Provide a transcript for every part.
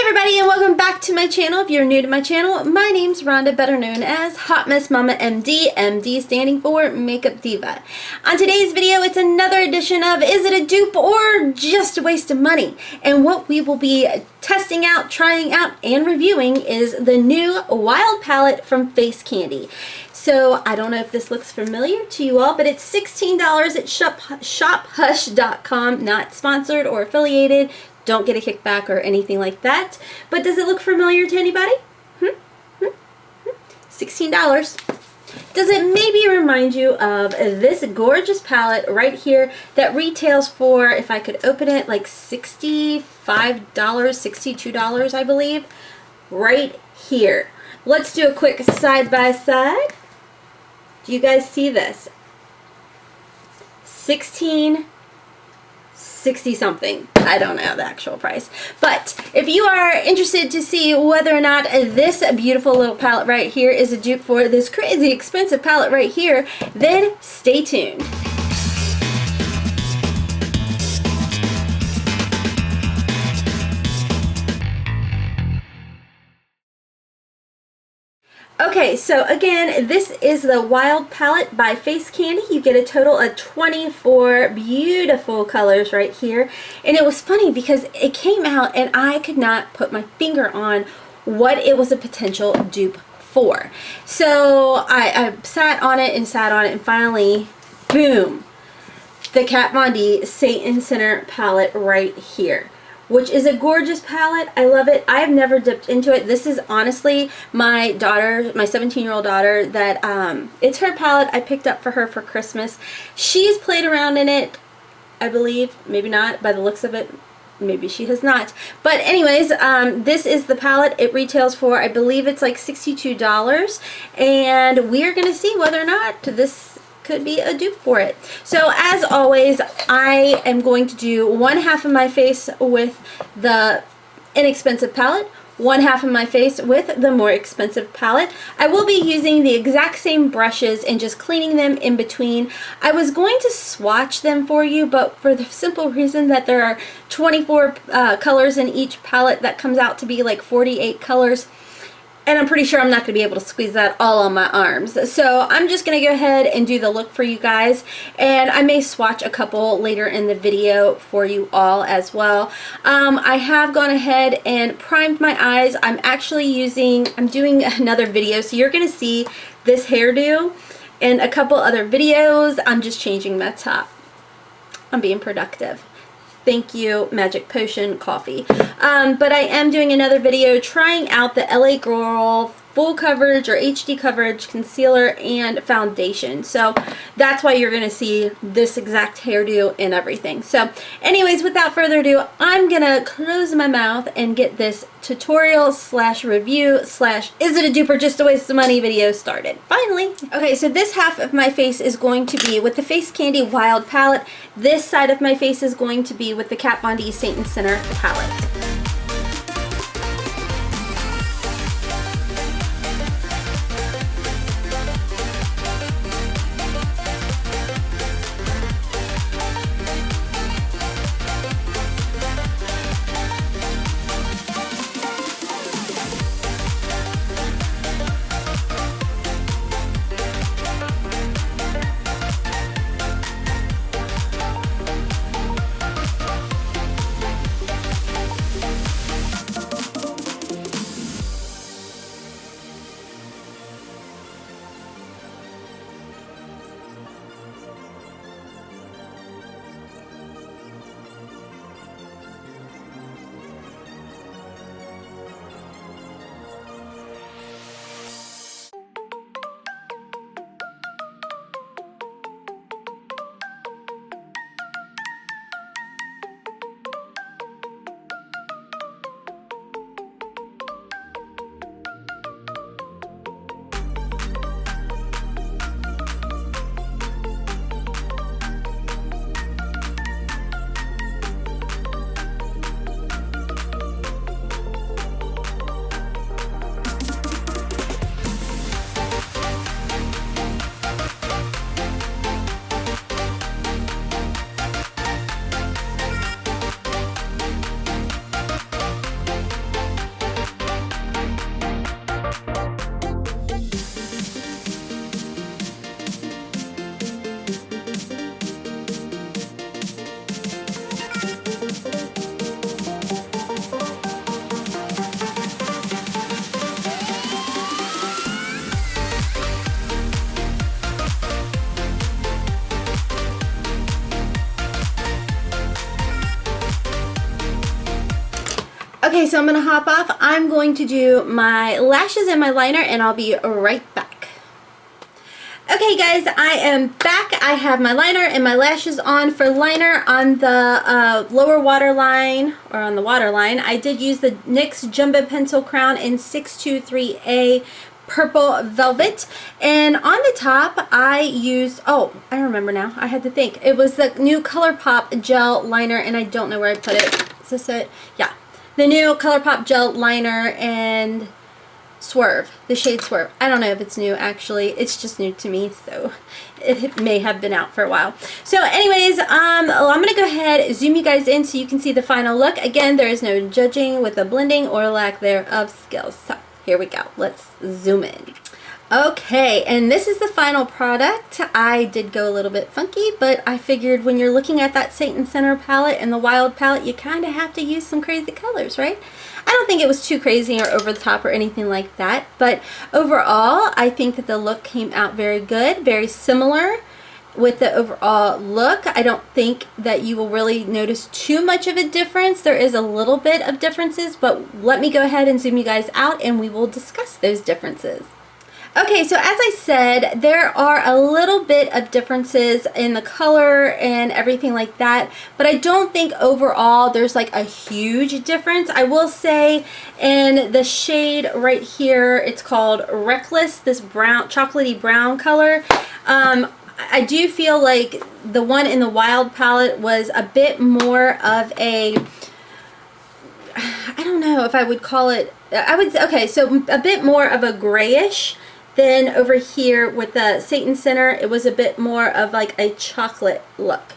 everybody, and welcome back to my channel. If you're new to my channel, my name's Rhonda, better known as HotmessmommaMD, MD standing for Makeup Diva. On today's video, it's another edition of Is It a Dupe or Just a Waste of Money? And what we will be testing out, trying out, and reviewing is the new Wild Palette from FaceCandy. So I don't know if this looks familiar to you all, but it's $16 at shophush.com, not sponsored or affiliated. Don't get a kickback or anything like that. But does it look familiar to anybody? $16. Does it maybe remind you of this gorgeous palette right here that retails for, if I could open it, like $65, $62, I believe, right here. Let's do a quick side by side. Do you guys see this? 16, 60 something. I don't know the actual price. But if you are interested to see whether or not this beautiful little palette right here is a dupe for this crazy expensive palette right here, then stay tuned. Okay, so again, this is the Wild Palette by FaceCandy. You get a total of 24 beautiful colors right here. And it was funny because it came out and I could not put my finger on what it was a potential dupe for. So I sat on it and finally, boom, the Kat Von D Saint Center palette right here, which is a gorgeous palette. I love it. I've never dipped into it. This is honestly my daughter, my 17-year-old daughter, that it's her palette I picked up for her for Christmas. She's played around in it, I believe. Maybe not, by the looks of it. Maybe she has not. But anyways, this is the palette. It retails for, I believe it's like $62. And we're going to see whether or not this could be a dupe for it. So as always, I am going to do one half of my face with the inexpensive palette, one half of my face with the more expensive palette. I will be using the exact same brushes and just cleaning them in between. I was going to swatch them for you, but for the simple reason that there are 24 colors in each palette, that comes out to be like 48 colors. And I'm pretty sure I'm not going to be able to squeeze that all on my arms. So I'm just going to go ahead and do the look for you guys. And I may swatch a couple later in the video for you all as well. I have gone ahead and primed my eyes. I'm doing another video. So you're going to see this hairdo and a couple other videos. I'm just changing my top. I'm being productive. Thank you, Magic Potion Coffee. But I am doing another video trying out the LA Girl full coverage or HD coverage concealer and foundation. So that's why you're going to see this exact hairdo and everything. So anyways, without further ado, I'm going to close my mouth and get this tutorial slash review slash is it a dupe or just a waste of money video started. Finally. Okay, so this half of my face is going to be with the FaceCandy Wild Palette. This side of my face is going to be with the Kat Von D Saint Center palette. Okay, so I'm going to hop off. I'm going to do my lashes and my liner, and I'll be right back. Okay guys, I am back. I have my liner and my lashes on. For liner on the lower waterline, or on the waterline, I did use the NYX Jumbo Pencil Crown in 623A Purple Velvet. And on the top, I used, oh, I remember now. I had to think. It was the new ColourPop Gel Liner, and I don't know where I put it. Is this it? Yeah. The new ColourPop Gel Liner and Swerve, the shade Swerve. I don't know if it's new actually. It's just new to me, so it may have been out for a while. So anyways, I'm going to go ahead, zoom you guys in so you can see the final look. Again, there is no judging with the blending or lack thereof skills. So here we go. Let's zoom in. Okay, and this is the final product. I did go a little bit funky, but I figured when you're looking at that Satin Center palette and the Wild palette, you kind of have to use some crazy colors, right? I don't think it was too crazy or over the top or anything like that, but overall, I think that the look came out very good, very similar with the overall look. I don't think that you will really notice too much of a difference. There is a little bit of differences, but let me go ahead and zoom you guys out and we will discuss those differences. Okay, so as I said, there are a little bit of differences in the color and everything like that, but I don't think overall there's like a huge difference. I will say in the shade right here, it's called Reckless, this brown, chocolatey brown color. I do feel like the one in the Wild palette was a bit more of a, I don't know if I would call it, okay, so a bit more of a grayish. Then over here with the Satin Center, it was a bit more of like a chocolate look,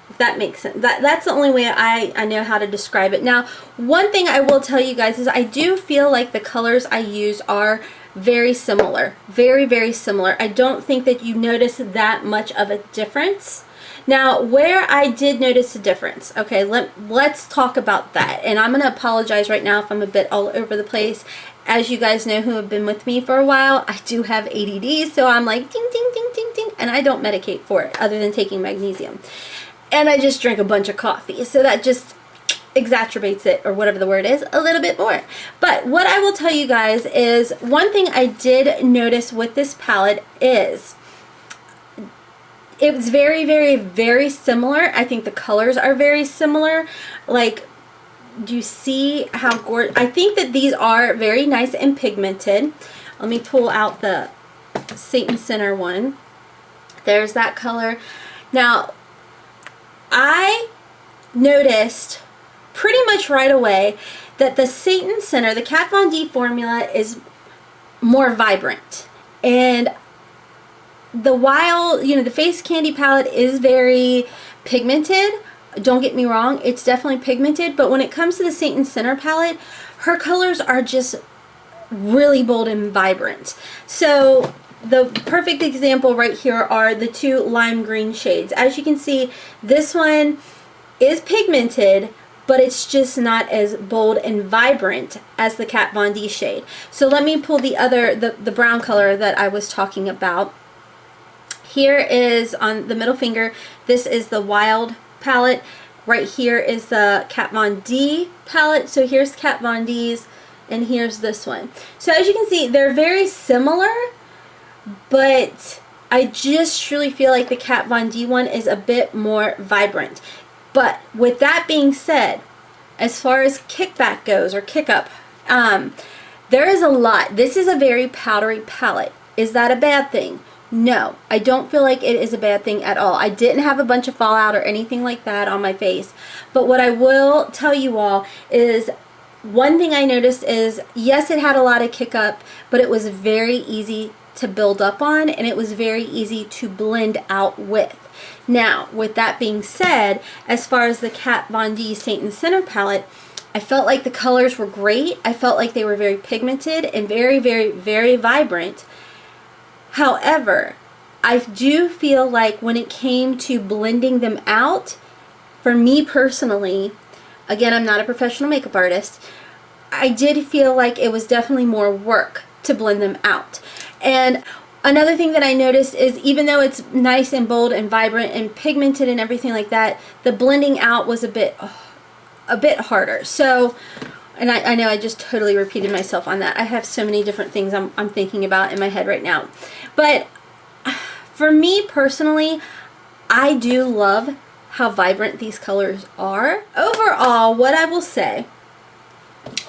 if that makes sense. That's the only way I know how to describe it. Now, one thing I will tell you guys is I do feel like the colors I use are very similar. Very, very similar. I don't think that you notice that much of a difference. Now, where I did notice a difference, okay, let's talk about that. And I'm going to apologize right now if I'm a bit all over the place. As you guys know who have been with me for a while, I do have ADD, so I'm like ding, ding, ding, ding, ding, and I don't medicate for it other than taking magnesium. And I just drank a bunch of coffee, so that just exacerbates it, or whatever the word is, a little bit more. But what I will tell you guys is one thing I did notice with this palette is it was very, very, very similar. I think the colors are very similar. Like, do you see how gorgeous? I think that these are very nice and pigmented. Let me pull out the Satin Center one. There's that color. Now, I noticed pretty much right away that the Satin Center, the Kat Von D formula, is more vibrant. And the Wild, you know, the FaceCandy palette is very pigmented. Don't get me wrong, it's definitely pigmented, but when it comes to the Satin Center palette, her colors are just really bold and vibrant. So the perfect example right here are the two lime green shades. As you can see, this one is pigmented, but it's just not as bold and vibrant as the Kat Von D shade. So let me pull the other, the brown color that I was talking about. Here is on the middle finger, this is the Wild palette. Right here is the Kat Von D palette. So here's Kat Von D's and here's this one. So as you can see, they're very similar, but I just truly feel like the Kat Von D one is a bit more vibrant. But with that being said, as far as kickback goes, or kick up, there is a lot. This is a very powdery palette. Is that a bad thing? No, I don't feel like it is a bad thing at all. I didn't have a bunch of fallout or anything like that on my face. But what I will tell you all is, one thing I noticed is, yes, it had a lot of kick up, but it was very easy to build up on, and it was very easy to blend out with. Now, with that being said, as far as the Kat Von D Satin Center palette, I felt like the colors were great. I felt like they were very pigmented and very, very, very vibrant. However, I do feel like when it came to blending them out, for me personally, again, I'm not a professional makeup artist, I did feel like it was definitely more work to blend them out. And another thing that I noticed is, even though it's nice and bold and vibrant and pigmented and everything like that, the blending out was a bit harder. So And I know I just totally repeated myself on that. I have so many different things I'm thinking about in my head right now. But for me personally, I do love how vibrant these colors are. Overall, what I will say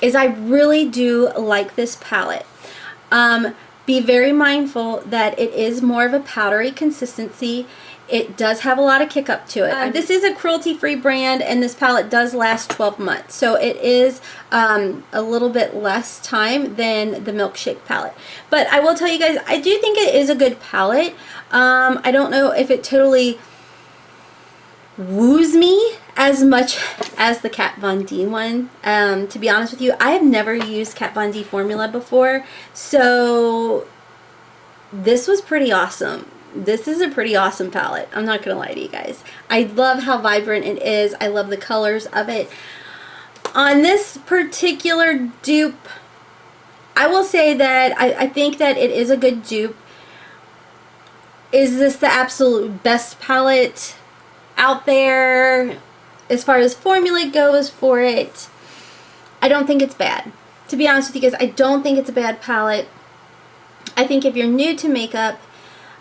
is I really do like this palette. Be very mindful that it is more of a powdery consistency. It does have a lot of kick up to it. This is a cruelty-free brand, and this palette does last 12 months. So it is a little bit less time than the Milkshake palette. But I will tell you guys, I do think it is a good palette. I don't know if it totally woos me as much as the Kat Von D one. To be honest with you, I have never used Kat Von D formula before, so this was pretty awesome. This is a pretty awesome palette. I'm not gonna lie to you guys. I love how vibrant it is. I love the colors of it. On this particular dupe, I will say that I think that it is a good dupe. Is this the absolute best palette out there as far as formula goes for it? I don't think it's bad. To be honest with you guys, I don't think it's a bad palette. I think if you're new to makeup,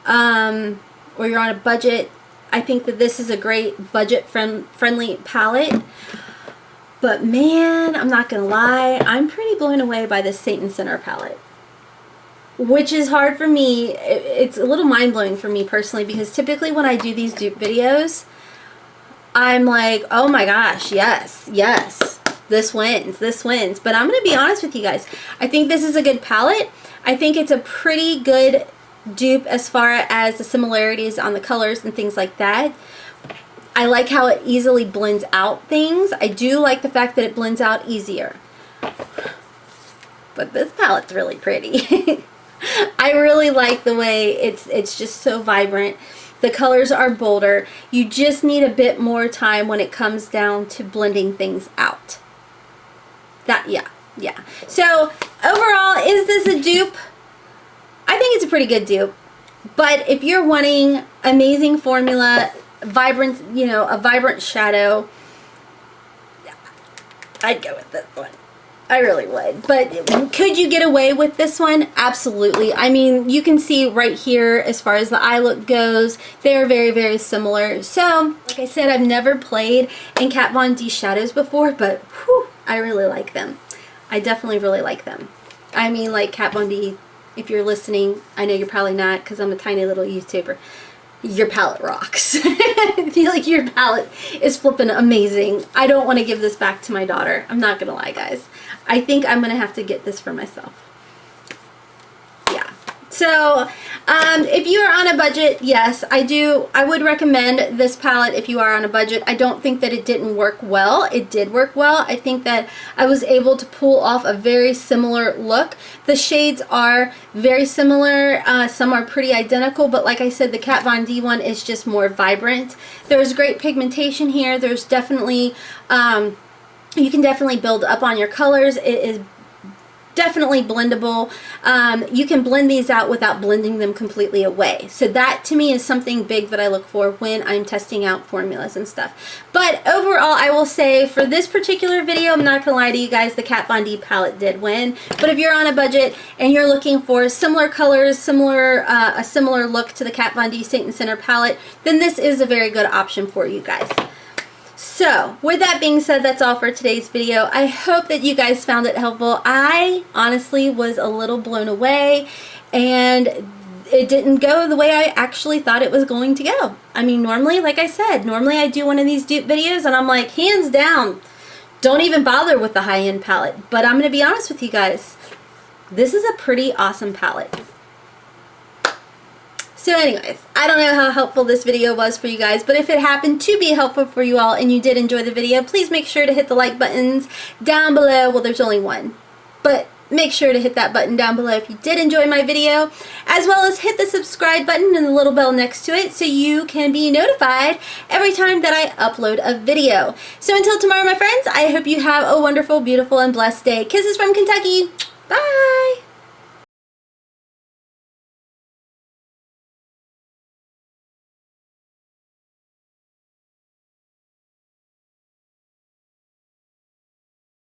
or you're on a budget, I think that this is a great budget friendly palette. But man, I'm not gonna lie, I'm pretty blown away by this Saint and Sinner palette, which is hard for me. It's a little mind-blowing for me personally, because typically when I do these dupe videos, I'm like, oh my gosh, yes, this wins, this wins. But I'm gonna be honest with you guys, I think this is a good palette. I think it's a pretty good dupe as far as the similarities on the colors and things like that. I like how it easily blends out things. I do like the fact that it blends out easier. But this palette's really pretty. I really like the way it's just so vibrant. The colors are bolder. You just need a bit more time when it comes down to blending things out. Yeah. So overall, is this a dupe? I think it's a pretty good dupe. But if you're wanting amazing formula, vibrant, you know, a vibrant shadow, I'd go with this one. I really would. But could you get away with this one? Absolutely. I mean, you can see right here as far as the eye look goes, they're very, very similar. So, like I said, I've never played in Kat Von D shadows before, but whew, I really like them. I definitely really like them. I mean, like Kat Von D, if you're listening, I know you're probably not because I'm a tiny little YouTuber. Your palette rocks. I feel like your palette is flipping amazing. I don't want to give this back to my daughter. I'm not gonna lie, guys. I think I'm gonna have to get this for myself. Yeah. So if you are on a budget, yes, I would recommend this palette if you are on a budget. I don't think that it didn't work well. It did work well. I think that I was able to pull off a very similar look. The shades are very similar. Some are pretty identical, but like I said, the Kat Von D one is just more vibrant. There's great pigmentation here. There's definitely, you can definitely build up on your colors. It is definitely blendable. You can blend these out without blending them completely away. So that to me is something big that I look for when I'm testing out formulas and stuff. But overall, I will say for this particular video, I'm not gonna lie to you guys, the Kat Von D palette did win. But if you're on a budget and you're looking for similar colors, a similar look to the Kat Von D Saint and Sinner palette, then this is a very good option for you guys. So, with that being said, that's all for today's video. I hope that you guys found it helpful. I honestly was a little blown away, and it didn't go the way I actually thought it was going to go. I mean, normally, like I said, normally I do one of these dupe videos and I'm like, hands down, don't even bother with the high-end palette. But I'm going to be honest with you guys, this is a pretty awesome palette. So anyways, I don't know how helpful this video was for you guys, but if it happened to be helpful for you all and you did enjoy the video, please make sure to hit the like buttons down below. Well, there's only one, but make sure to hit that button down below if you did enjoy my video, as well as hit the subscribe button and the little bell next to it so you can be notified every time that I upload a video. So until tomorrow, my friends, I hope you have a wonderful, beautiful, and blessed day. Kisses from Kentucky. Bye!